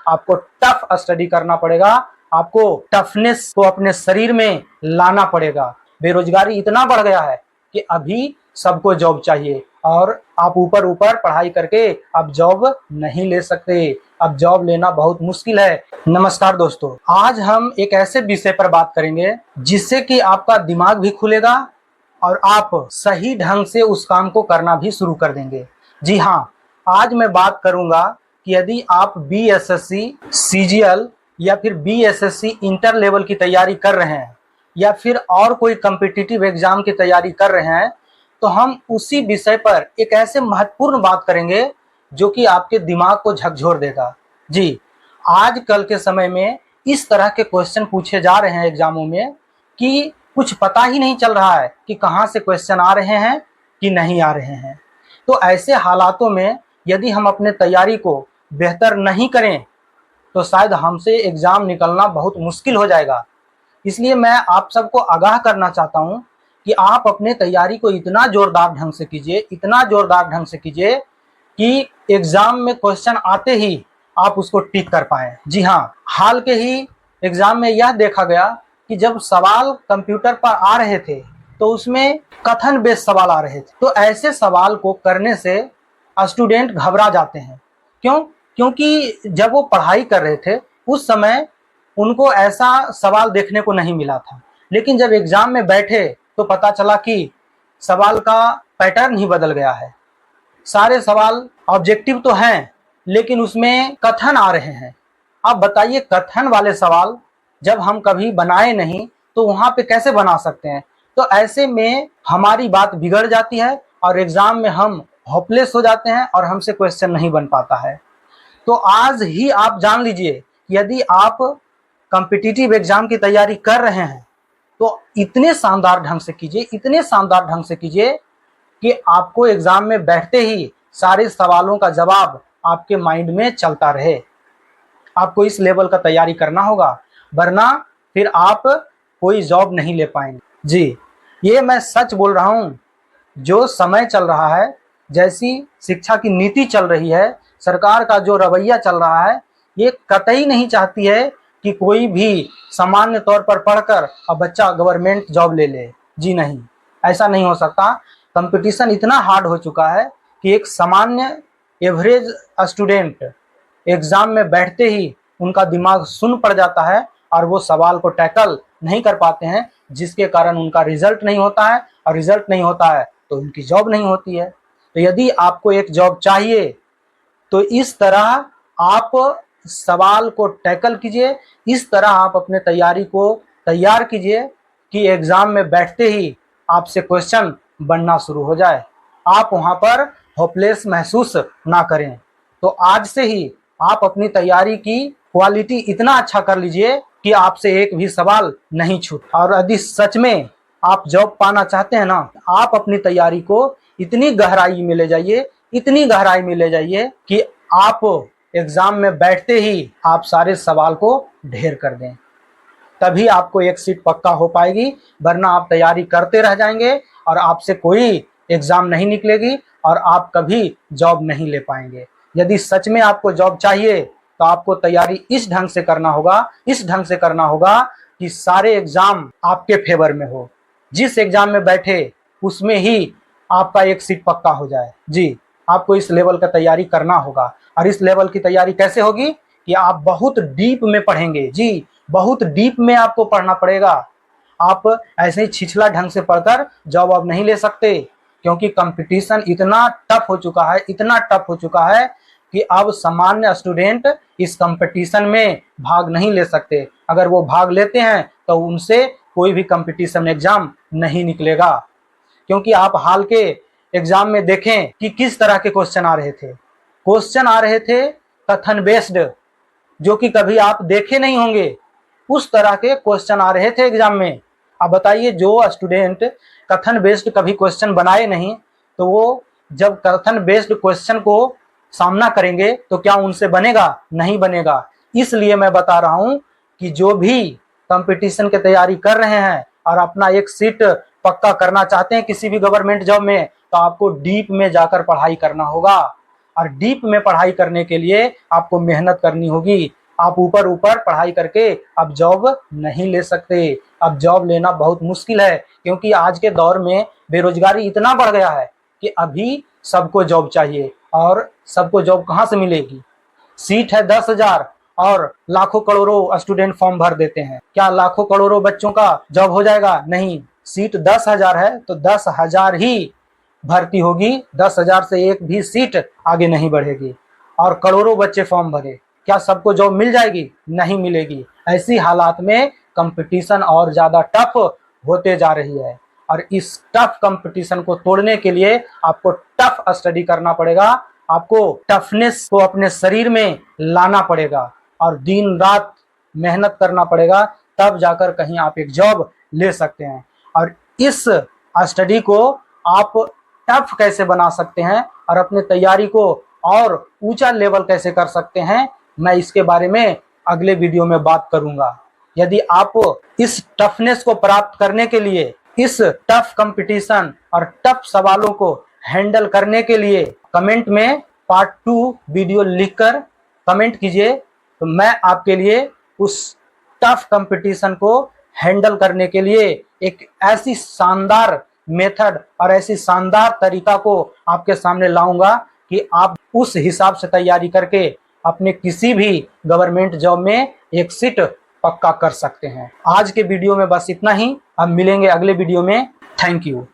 आपको tough study करना पड़ेगा, आपको टफनेस को अपने शरीर में लाना पड़ेगा। बेरोजगारी इतना बढ़ गया है कि अभी सबको जॉब चाहिए और आप ऊपर ऊपर पढ़ाई करके अब जॉब नहीं ले सकते। अब जॉब लेना बहुत मुश्किल है। नमस्कार दोस्तों, आज हम एक ऐसे विषय पर बात करेंगे जिससे कि आपका दिमाग भी खुलेगा और आप सही ढंग से उस काम को करना भी शुरू कर देंगे। जी हाँ, आज मैं बात करूंगा कि यदि आप बीएसएससी, सीजीएल या फिर बीएसएससी इंटर लेवल की तैयारी कर रहे हैं या फिर और कोई कॉम्पिटिटिव एग्जाम की तैयारी कर रहे हैं, तो हम उसी विषय पर एक ऐसे महत्वपूर्ण बात करेंगे जो कि आपके दिमाग को झकझोर देगा। जी, आजकल के समय में इस तरह के क्वेश्चन पूछे जा रहे हैं एग्जामों में कि कुछ पता ही नहीं चल रहा है कि कहाँ से क्वेश्चन आ रहे हैं कि नहीं आ रहे हैं। तो ऐसे हालातों में यदि हम अपने तैयारी को बेहतर नहीं करें तो शायद हमसे एग्जाम निकलना बहुत मुश्किल हो जाएगा। इसलिए मैं आप सबको आगाह करना चाहता हूँ कि आप अपने तैयारी को इतना जोरदार ढंग से कीजिए, इतना जोरदार ढंग से कीजिए कि एग्जाम में क्वेश्चन आते ही आप उसको टिक कर पाएं। जी हाँ, हाल के ही एग्जाम में यह देखा गया कि जब सवाल कंप्यूटर पर आ रहे थे तो उसमें कथन बेस्ड सवाल आ रहे थे। तो ऐसे सवाल को करने से स्टूडेंट घबरा जाते हैं। क्यों? क्योंकि जब वो पढ़ाई कर रहे थे उस समय उनको ऐसा सवाल देखने को नहीं मिला था, लेकिन जब एग्जाम में बैठे तो पता चला कि सवाल का पैटर्न ही बदल गया है। सारे सवाल ऑब्जेक्टिव तो हैं लेकिन उसमें कथन आ रहे हैं। अब बताइए, कथन वाले सवाल जब हम कभी बनाए नहीं तो वहां पे कैसे बना सकते हैं? तो ऐसे में हमारी बात बिगड़ जाती है और एग्जाम में हम होपलेस हो जाते हैं और हमसे क्वेश्चन नहीं बन पाता है। तो आज ही आप जान लीजिए, यदि आप कॉम्पिटिटिव एग्जाम की तैयारी कर रहे हैं तो इतने शानदार ढंग से कीजिए, इतने शानदार ढंग से कीजिए कि आपको एग्जाम में बैठते ही सारे सवालों का जवाब आपके माइंड में चलता रहे। आपको इस लेवल का तैयारी करना होगा, वरना फिर आप कोई जॉब नहीं ले पाएंगे। जी, ये मैं सच बोल रहा हूँ। जो समय चल रहा है, जैसी शिक्षा की नीति चल रही है, सरकार का जो रवैया चल रहा है, ये कतई नहीं चाहती है कि कोई भी सामान्य तौर पर पढ़कर अब बच्चा गवर्नमेंट जॉब ले ले। जी नहीं, ऐसा नहीं हो सकता। कंपटीशन इतना हार्ड हो चुका है कि एक सामान्य एवरेज स्टूडेंट एग्जाम में बैठते ही उनका दिमाग सुन्न पड़ जाता है और वो सवाल को टैकल नहीं कर पाते हैं, जिसके कारण उनका रिजल्ट नहीं होता है और रिजल्ट नहीं होता है तो उनकी जॉब नहीं होती है। तो यदि आपको एक जॉब चाहिए तो इस तरह आप सवाल को टैकल कीजिए, इस तरह आप अपने तैयारी को तैयार कीजिए कि एग्जाम में बैठते ही आपसे क्वेश्चन बनना शुरू हो जाए, आप वहां पर होपलेस महसूस ना करें। तो आज से ही आप अपनी तैयारी की क्वालिटी इतना अच्छा कर लीजिए कि आपसे एक भी सवाल नहीं छूटे। और यदि सच में आप जॉब पाना चाहते हैं ना, आप अपनी तैयारी को इतनी गहराई में ले जाइए, इतनी गहराई में ले जाइए कि आप एग्जाम में बैठते ही आप सारे सवाल को ढेर कर दें। तभी आपको एक सीट पक्का हो पाएगी, वरना आप तैयारी करते रह जाएंगे और आपसे कोई एग्जाम नहीं निकलेगी और आप कभी जॉब नहीं ले पाएंगे। यदि सच में आपको जॉब चाहिए तो आपको तैयारी इस ढंग से करना होगा, इस ढंग से करना होगा कि सारे एग्जाम आपके फेवर में हो। जिस एग्जाम में बैठे उसमें ही आपका एक सीट पक्का हो जाए। जी, आपको इस लेवल का तैयारी करना होगा। और इस लेवल की तैयारी कैसे होगी कि आप बहुत डीप में पढ़ेंगे। जी, बहुत डीप में आपको पढ़ना पड़ेगा। आप ऐसे ही छिछला ढंग से पढ़कर जॉब आप नहीं ले सकते, क्योंकि कंपटीशन इतना टफ हो चुका है, इतना टफ हो चुका है कि अब सामान्य स्टूडेंट इस कंपटीशन में भाग नहीं ले सकते। अगर वो भाग लेते हैं तो उनसे कोई भी कंपटीशन एग्जाम नहीं निकलेगा। क्योंकि आप हाल के एग्जाम में देखें कि किस तरह के क्वेश्चन आ रहे थे। क्वेश्चन आ रहे थे कथन बेस्ड, जो कि कभी आप देखे नहीं होंगे। उस तरह के क्वेश्चन आ रहे थे एग्जाम में। अब बताइए, जो स्टूडेंट कथन बेस्ड कभी क्वेश्चन बनाए नहीं, तो वो जब कथन बेस्ड क्वेश्चन को सामना करेंगे तो क्या उनसे बनेगा? नहीं बनेगा। इसलिए मैं बता रहा हूं कि जो भी कंपटीशन की तैयारी कर रहे हैं और अपना एक सीट पक्का करना चाहते हैं किसी भी गवर्नमेंट जॉब में, तो आपको डीप में जाकर पढ़ाई करना होगा। और डीप में पढ़ाई करने के लिए आपको मेहनत करनी होगी। आप ऊपर ऊपर पढ़ाई करके अब जॉब नहीं ले सकते। अब जॉब लेना बहुत मुश्किल है, क्योंकि आज के दौर में बेरोजगारी इतना बढ़ गया है कि अभी सबको जॉब चाहिए। और सबको जॉब कहाँ से मिलेगी? सीट है 10,000 और लाखों करोड़ों स्टूडेंट फॉर्म भर देते हैं। क्या लाखों करोड़ों बच्चों का जॉब हो जाएगा? नहीं। सीट 10,000 है तो 10,000 ही भर्ती होगी, 10,000 से एक भी सीट आगे नहीं बढ़ेगी। और करोड़ों बच्चे फॉर्म भरे, क्या सबको जॉब मिल जाएगी? नहीं मिलेगी। ऐसी हालात में कंपटीशन और ज्यादा टफ होते जा रही है। और इस टफ कंपटीशन को तोड़ने के लिए आपको टफ स्टडी करना पड़ेगा। आपको टफनेस को अपने शरीर में लाना पड़ेगा और दिन रात मेहनत करना पड़ेगा, तब जाकर कहीं आप एक जॉब ले सकते हैं। और इस स्टडी को आप टफ कैसे बना सकते हैं और अपने तैयारी को और ऊंचा लेवल कैसे कर सकते हैं, मैं इसके बारे में अगले वीडियो में बात करूंगा। यदि आप इस टफनेस को प्राप्त करने के लिए, इस टफ कंपटीशन और टफ सवालों को हैंडल करने के लिए कमेंट में पार्ट 2 वीडियो लिखकर कमेंट कीजिए, तो मैं आपके लिए उस टफ कंपटीशन को हैंडल करने के लिए एक ऐसी शानदार मेथड और ऐसी शानदार तरीका को आपके सामने लाऊंगा कि आप उस हिसाब से तैयारी करके अपने किसी भी गवर्नमेंट जॉब में एक सीट पक्का कर सकते हैं। आज के वीडियो में बस इतना ही। अब मिलेंगे अगले वीडियो में। Thank you.